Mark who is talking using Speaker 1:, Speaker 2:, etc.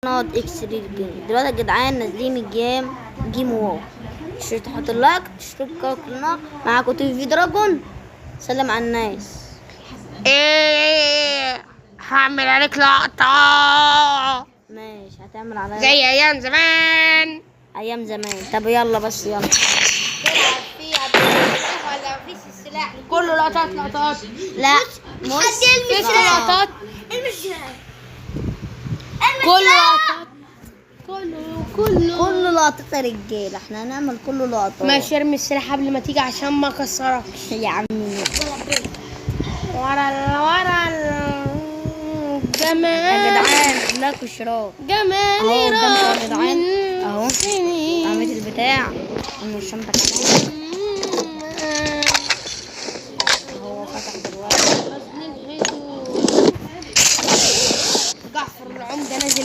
Speaker 1: نقعد اكس جيم دلوقتي يا جدعان، نازلين الجيم جيم واو. مش تحط اللايك تشتركوا في القناه. معاكم تي في دراجون. سلم على الناس.
Speaker 2: ايه هعمل عليك لقطة
Speaker 1: ماشي، هتعمل عليا
Speaker 2: زي ايام زمان.
Speaker 1: ايام زمان. طب يلا بس يلا.
Speaker 2: تلعب فيها بالسلاح ولا مفيش السلاح؟ كله لقطات لقطات.
Speaker 1: لا مش
Speaker 2: مفيش لقطات. كله لقطات.
Speaker 1: كله لقطات يا رجاله. احنا هنعمل كله لقطات.
Speaker 2: ماشي، ارمي السلاح قبل ما تيجي عشان ما اكسركش.
Speaker 1: يا عمي
Speaker 2: ورا جمال
Speaker 1: يا جدعان، لايك واشتراك.
Speaker 2: جمالي
Speaker 1: اهو قدامكم يا
Speaker 2: راح
Speaker 1: جدعان.
Speaker 2: من
Speaker 1: اهو
Speaker 2: سنين.
Speaker 1: عملت البتاع الشنطه كمان. اهو فتح دلوقتي.
Speaker 2: جعفر العمدة نازل.